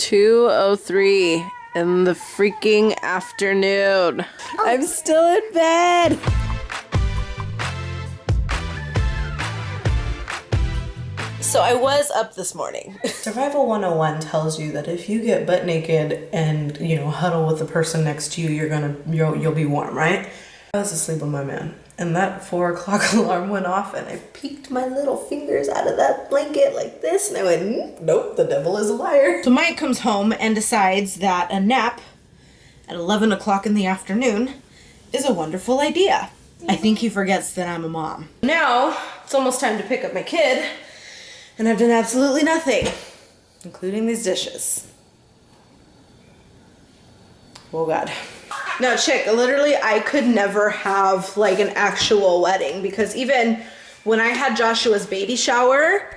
2:03 in the freaking afternoon. I'm still in bed. So I was up this morning. Survival 101 tells you that if you get butt naked and, huddle with the person next to you, you'll be warm, right? I was asleep with my man, and that 4 o'clock alarm went off, and I peeked my little fingers out of that blanket like this, and I went, nope, the devil is a liar. So Mike comes home and decides that a nap at 11 o'clock in the afternoon is a wonderful idea. I think he forgets that I'm a mom. Now, it's almost time to pick up my kid, and I've done absolutely nothing, including these dishes. Oh God. No, chick, literally I could never have like an actual wedding, because even when I had Joshua's baby shower,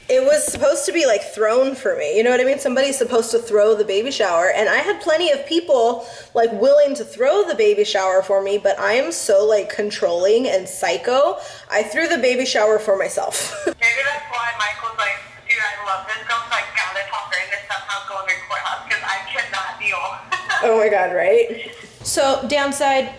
it was supposed to be like thrown for me. You know what I mean? Somebody's supposed to throw the baby shower, and I had plenty of people like willing to throw the baby shower for me, but I am so like controlling and psycho. I threw the baby shower for myself. Maybe that's why Michael's like, dude, I love this girl, so I gotta talk her into somehow going to the courthouse, because I cannot deal. Oh my God, right? So downside,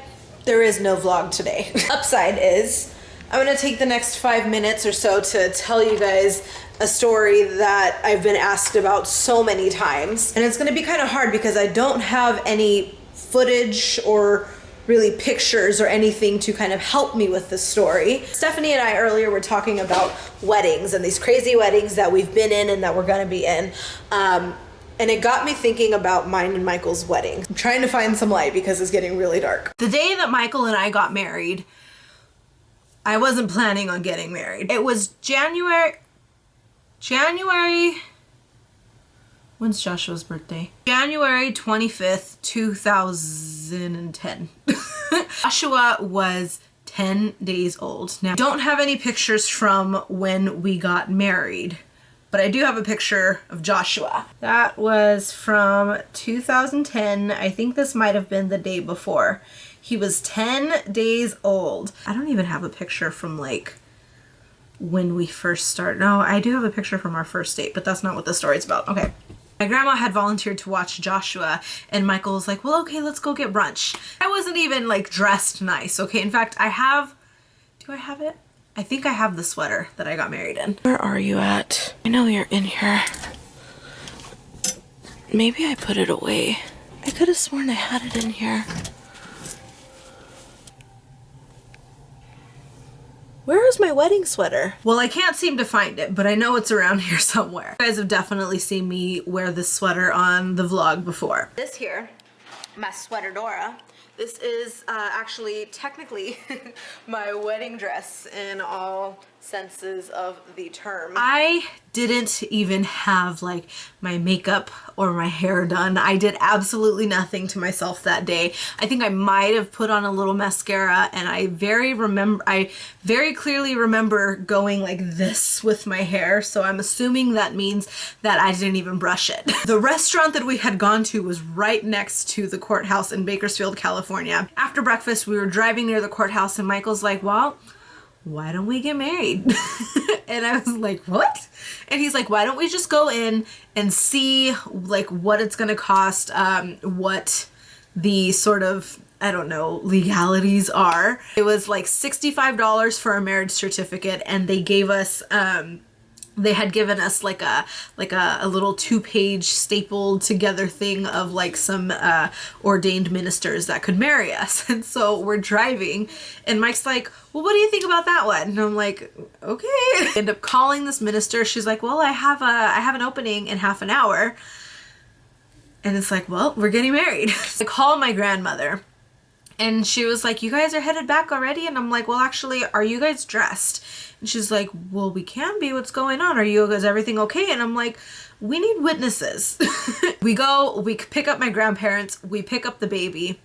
there is no vlog today. Upside is, I'm gonna take the next 5 minutes or so to tell you guys a story that I've been asked about so many times. And it's gonna be kind of hard because I don't have any footage or really pictures or anything to kind of help me with this story. Stephanie and I earlier were talking about weddings and these crazy weddings that we've been in and that we're gonna be in. And it got me thinking about mine and Michael's wedding. I'm trying to find some light because it's getting really dark. The day that Michael and I got married, I wasn't planning on getting married. It was January, when's Joshua's birthday? January 25th, 2010. Joshua was 10 days old. Now, I don't have any pictures from when we got married, but I do have a picture of Joshua. That was from 2010. I think this might have been the day before. He was 10 days old. I don't even have a picture from like when we first started. No, I do have a picture from our first date, but that's not what the story's about. Okay. My grandma had volunteered to watch Joshua, and Michael was like, well, okay, let's go get brunch. I wasn't even like dressed nice, okay? In fact, do I have it? I think I have the sweater that I got married in. Where are you at? I know you're in here. Maybe I put it away. I could have sworn I had it in here. Where is my wedding sweater? Well, I can't seem to find it, but I know it's around here somewhere. You guys have definitely seen me wear this sweater on the vlog before. This here, my sweater Dora. This is actually technically my wedding dress in all senses of the term. I didn't even have like my makeup or my hair done. I did absolutely nothing to myself that day. I think I might have put on a little mascara, and I very clearly remember going like this with my hair, so I'm assuming that means that I didn't even brush it. The restaurant that we had gone to was right next to the courthouse in Bakersfield, California. After breakfast, we were driving near the courthouse, and Michael's like, well, why don't we get married? And I was like, what? And he's like, why don't we just go in and see like what it's gonna cost, what the sort of, I don't know, legalities are. It was like $65 for a marriage certificate, and they gave us, they had given us like a little 2-page stapled together thing of like some ordained ministers that could marry us. And so we're driving, and Mike's like, well, what do you think about that one? And I'm like, okay. I end up calling this minister. She's like, well, I have an opening in half an hour. And it's like, well, we're getting married. I called my grandmother, and she was like, you guys are headed back already? And I'm like, well, actually, are you guys dressed? And she's like, well, we can be. What's going on? Is everything okay? And I'm like, we need witnesses. We pick up my grandparents, we pick up the baby.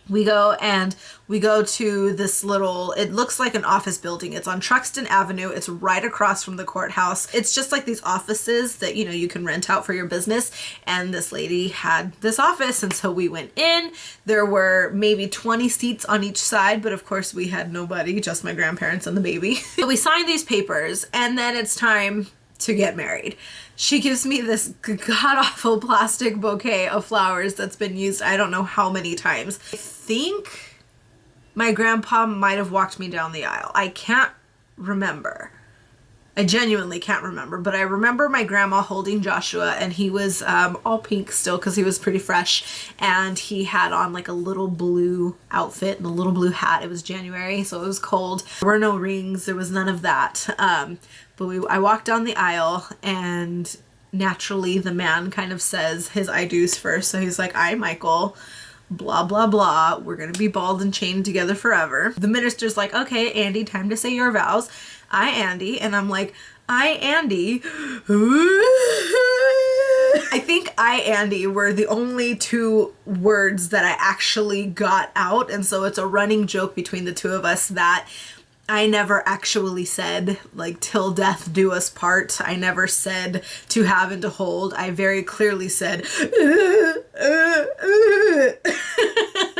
We go to this little, it looks like an office building. It's on Truxton Avenue. It's right across from the courthouse. It's just like these offices that, you can rent out for your business. And this lady had this office. And so we went in. There were maybe 20 seats on each side, but of course we had nobody, just my grandparents and the baby. So we signed these papers, and then it's time to get married. she gives me this god-awful plastic bouquet of flowers that's been used I don't know how many times. I think my grandpa might have walked me down the aisle. I can't remember. I genuinely can't remember, but I remember my grandma holding Joshua, and he was all pink still because he was pretty fresh, and he had on like a little blue outfit and a little blue hat. It was January, so it was cold. There were no rings. There was none of that. But I walked down the aisle, and naturally the man kind of says his I do's first. So he's like, I, Michael, blah, blah, blah. We're going to be balled and chained together forever. The minister's like, okay, Andy, time to say your vows. I, Andy. And I'm like, I, Andy. I think I, Andy were the only two words that I actually got out. And so it's a running joke between the two of us that I never actually said, like, till death do us part. I never said to have and to hold. I very clearly said,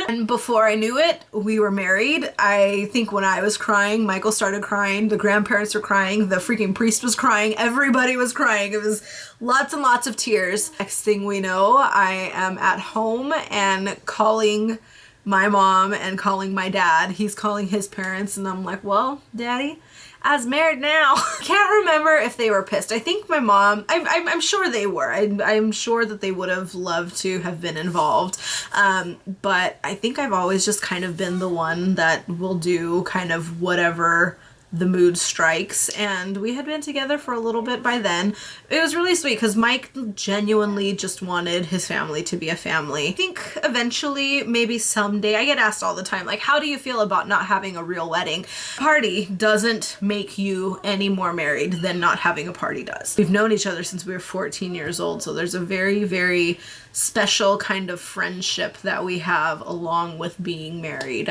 And before I knew it, we were married. I think when I was crying, Michael started crying, the grandparents were crying, the freaking priest was crying, everybody was crying. It was lots and lots of tears. Next thing we know, I am at home and calling my mom and calling my dad. He's calling his parents, and I'm like, well, Daddy, I was married now. Can't remember if they were pissed. I think my mom, I'm sure they were. I'm sure that they would have loved to have been involved. But I think I've always just kind of been the one that will do kind of whatever the mood strikes, and we had been together for a little bit by then. It was really sweet because Mike genuinely just wanted his family to be a family. I think eventually, maybe someday, I get asked all the time, like, how do you feel about not having a real wedding? Party doesn't make you any more married than not having a party does. We've known each other since we were 14 years old, so there's a very, very special kind of friendship that we have along with being married.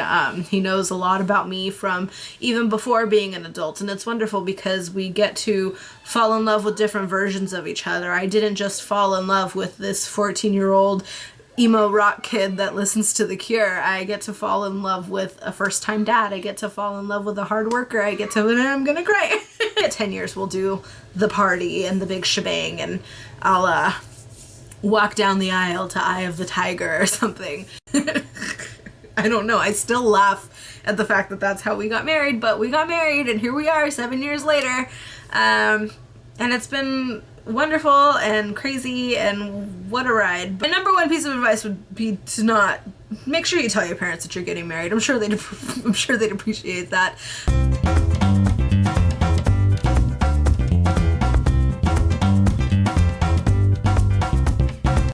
He knows a lot about me from even before being an adult, and it's wonderful because we get to fall in love with different versions of each other. I didn't just fall in love with this 14-year-old emo rock kid that listens to The Cure. I get to fall in love with a first-time dad. I get to fall in love with a hard worker. I'm gonna cry. In 10 years we'll do the party and the big shebang, and I'll walk down the aisle to Eye of the Tiger or something. I don't know. I still laugh at the fact that that's how we got married, but we got married and here we are 7 years later. And it's been wonderful and crazy and what a ride. My number one piece of advice would be to not make sure you tell your parents that you're getting married. I'm sure they'd appreciate that.